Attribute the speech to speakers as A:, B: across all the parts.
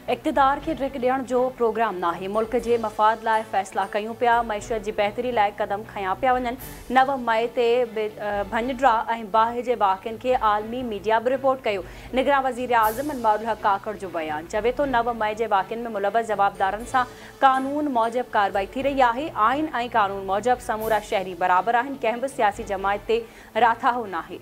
A: इक़्तिदार के रिक ॾियण जो प्रोग्राम नाहे। मुल्क जे मफ़ाद लाइ फ़ैसिला कयूं पिया, मईशत जी बहितरी लाइ क़दम खयां पिया वञनि। 9 मई ते भंजड्रा ऐं बाहि जे वाक़िअनि खे आलमी मीडिया बि रिपोर्ट कयो। निगरान वज़ीर आज़म अनवारुल हक़ काकड़ जो बयान चवे थो, 9 मई जे वाक़िअनि में मुलवस जवाबदारनि सां कानून मूजिब कार्रवाई थी रही आहे। आइन ऐं कानून मूजिब समूरा शहरी बराबरि आहिनि, कंहिं बि सियासी जमायत ते राथाहो नाहे।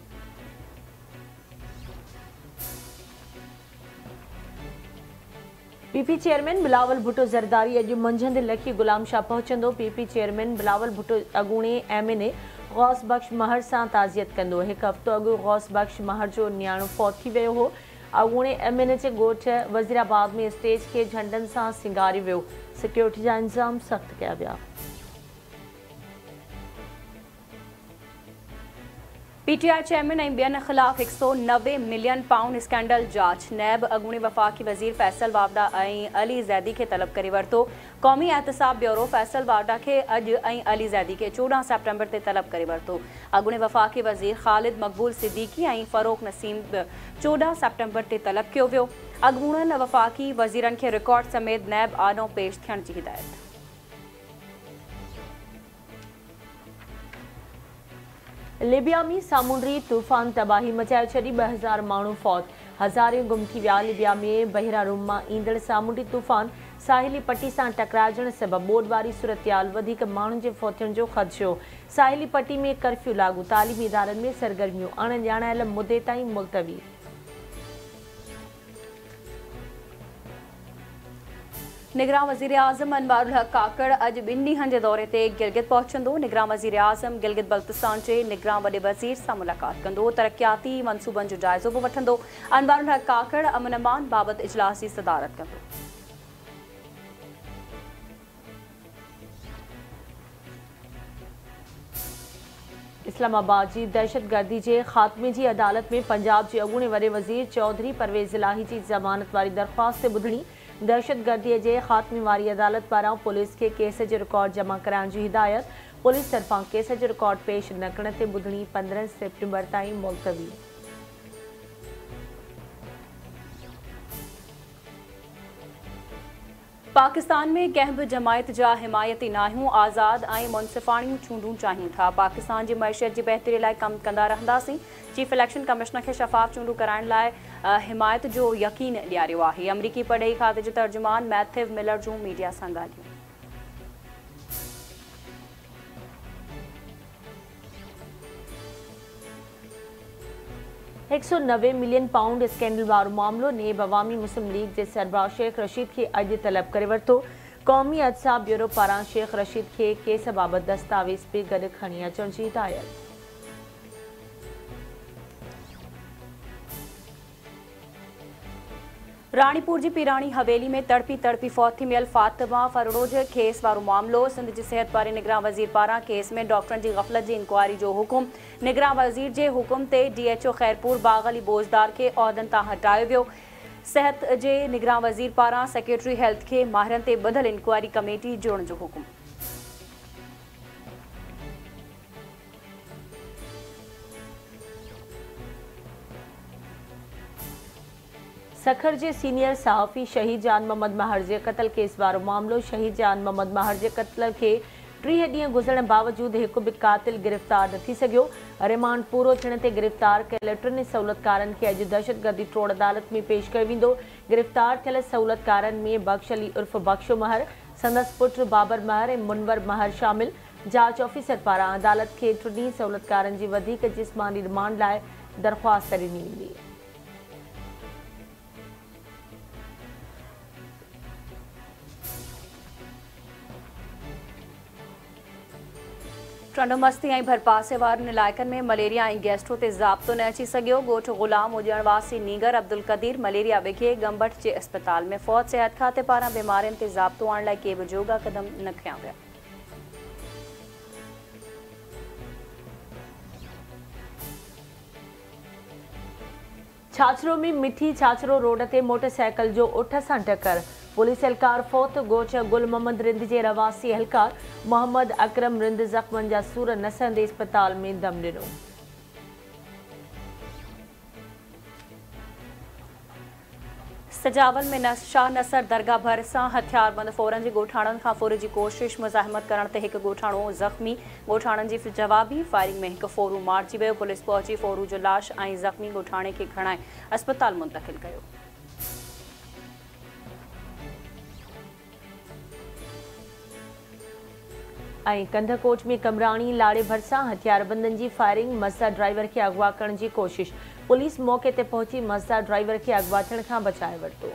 B: पीपी चेयरमैन बिलावल भुट्टो ज़रदारी अॼु मंझंदि लखी गुलाम शाह पहुचंदो। पीपी चेयरमैन बिलावल भुट्टो अॻूणे MNA गौस बख्श महर सां ताज़ियत कंदो। हिकु हफ़्तो अॻु गौस बख्श महर जो नियाणो फौत थी वियो हो। अॻूणे MNA जे ॻोठ वज़ीराबाद में स्टेज खे झंडनि सां सिंगारियो वियो। सिक्योरिटी जा इंतज़ाम सख़्त कया विया।
A: PTI चेयरमैन ऐं ॿियनि ख़िलाफ़ 190 मिलियन पाउंड स्कैंडल जांच। नैब अॻूणे वफ़ाक़ी वज़ीर फैसल वावडा ऐं अली ज़ैदी खे तलब करे वरितो। क़ौमी एहतसाब ब्यूरो फैसल वावडा खे अॼु ऐं अली ज़ैदी खे 14 सेप्टेम्बर ते तलब करे वरितो। अॻूणे वफ़ाक़ी वज़ीर ख़ालिद मक़बूल सिद्दीकी ऐं फ़ारूक नसीम 14 सेप्टेम्बर ते तलब कयो वियो। अॻूणनि वफ़ाक़ी वज़ीरनि खे रिकॉर्ड समेत नैब आनो पेश थियण जी हिदायत।
B: लिबिया में सामुंडी तूफ़ान तबाही मचाए छॾी, 2000 माण्हू फौत, हज़ारियूं गुम थी विया। लिबिया में बहिरा रूम मां ईंदड़ सामुंडी तूफ़ान साहिली पट्टी सां टकराइजण सबबि ॿोॾि वारी सूरतयाल, वधीक माण्हुनि जे फौतण जो ख़दशो। साहिली पट्टी में कर्फ्यू लागू, तालीमी इदारनि में सरगर्मियूं अणॼाणायल मुदे ताईं मुलतवी।
A: निगरान वज़ीर आज़म अनवारुल हक़ काकड़ अॼु 2 ॾींहनि जे दौरे ते गिलगित पहुचंदो। निगरान वज़ीर आज़म गिलगित बल्तिस्तान जे निगरान वॾे वज़ीर सां मुलाक़ात कंदो। तरक़ियाती मनसूबनि जो जाइज़ो बि वठंदो। अनवारुल हक़ काकड़ अमन अमान बाबति इजलास जी सदारत कंदो।
B: इस्लामाबाद जी दहशतगर्दी जे ख़ात्मे जी अदालत में पंजाब जे अॻूणे वॾे वज़ीर चौधरी परवेज़ इलाही जी ज़मानत वारी दरख़्वास्त ते ॿुधणी। दहशतगर्दीअ जे ख़ात्मे वारी अदालत पारां पुलिस खे केस जो रिकॉर्ड जमा कराइण जी हिदायत। पुलिस तरफ़ां केस जो रिकॉर्ड पेश न करण ते ॿुधणी 15 सेप्टेम्बर ताईं मुलतवी।
A: पाकिस्तान में कंहिं बि जमायत जा हिमायती नाहियूं आज़ाद ऐं मुनसिफ़ाणियूं चूंडूं चाहियूं था। पाकिस्तान जी मईशत जी बहितरी लाइ कमु कंदा रहंदासीं। चीफ इलेक्शन कमिश्नर खे शफ़ाफ़ चूंडूं कराइण लाइ हिमायत जो यकीन ॾियारियो आहे। अमरीकी पढ़ई खाते जे तर्जुमान मैथ्यू मिलर जूं मीडिया सां ॻाल्हियूं।
B: 190 मिलियन पाउंड स्कैंडल वारो मामलो। नेब अवामी मुस्लिम लीग जे सरबराह शेख रशीद खे अॼु तलब करे वरितो। क़ौमी एहतसाब ब्यूरो पारां शेख रशीद खे केस बाबति दस्तावेज़ पे गॾु खणी अचण जी हिदायत।
A: रानीपुर जी पीरानी हवेली में तड़पी फौत थी मियल फातिमा फरोज केस वारो मामलो। सिंध जे सिहत वारे निगरान वज़ीर पारां केस में डॉक्टरनि जी ग़फ़लत जी इंक्वायरी जो हुकुम। निगरान वज़ीर जे हुकुम ते DHO खैरपुर बाग़ अली बोज़दार खे उहिदनि तां हटायो वियो। सिहत जे निगरान वज़ीर पारां सेक्रेटरी हेल्थ खे माहिरनि ते ॿधल इंक्वायरी कमेटी जोड़ण जो हुकुम।
B: सखर जे सीनियर सहाफ़ी शहीद जान मोहम्मद महर जे क़त्ल केस वारो मामलो। शहीद जान मोहम्मद महर जे क़त्ल खे 30 ॾींहं गुज़रण बावजूदि हिकु बि क़ातिल गिरफ़्तार न थी सघियो। रिमांड पूरो थियण ते गिरफ़्तार कयल 3 सहूलतकारनि खे अॼु दहशतगर्दी तोड़ अदालत में पेश कयो वेंदो। गिरफ़्तार थियल सहूलतकारनि में बख्श अली उर्फ़ बख्शो महर, संदसि पुटु बाबर महर ऐं मुनवर महर शामिल। जांच ऑफिसर पारां अदालत खे 3 सहूलतकारनि जी वधीक जिस्मानी रिमांड लाइ दरख़्वास्त ॾिनी वेंदी।
A: टंडो मस्ती ऐं भरपासे वारनि इलाइक़नि में मलेरिया ऐं गैस्ट्रो ते ज़ाब्तो न अची सघियो। ॻोठ ग़ुलाम उजणवासी नीगर अब्दुल कदीर मलेरिया विघे गंबट जे अस्पताल में फ़ौत। सिहत खाते पारां बीमारियुनि ते ज़ाब्तो आणण लाइ के बि जोगा क़दम न खयां विया।
B: छाछरो में मिठी छाछरो रोड ते मोटरसाइकिल जो उठ सां टकर। पुलिस एहलकार फौत। ॻोठ गुल मोहम्मद रिंद जे रवासी एहलकार मोहम्मद अकरम रिंद ज़ख़्मनि जा सूर नसंदे अस्पताल में दम ॾिनो।
A: सजावल में शाह नसर दरगाह भरिसां हथियारबंद फ़ौरन जी ॻोठाणनि खां फ़ौर जी कोशिश मुज़ाहिमत करण ते हिकु ॻोठाणो ज़ख़्मी। ॻोठाणनि जी जवाबी फायरिंग में हिकु फ़ौरू मारिजी वियो। पुलिस पहुची फ़ौरू जो लाश ऐं ज़ख़्मी ॻोठाणे खे खणाए अस्पताल मुंतक़िल कयो।
B: कंधकोट में कमराणी लाड़े भरिसां हथियारबंदनि जी फायरिंग, मज़दा ड्राइवर खे अगवा करण जी कोशिश। पुलिस मौके ते पहुची मज़दा ड्राइवर खे अगवा थियण खां बचाए वरितो।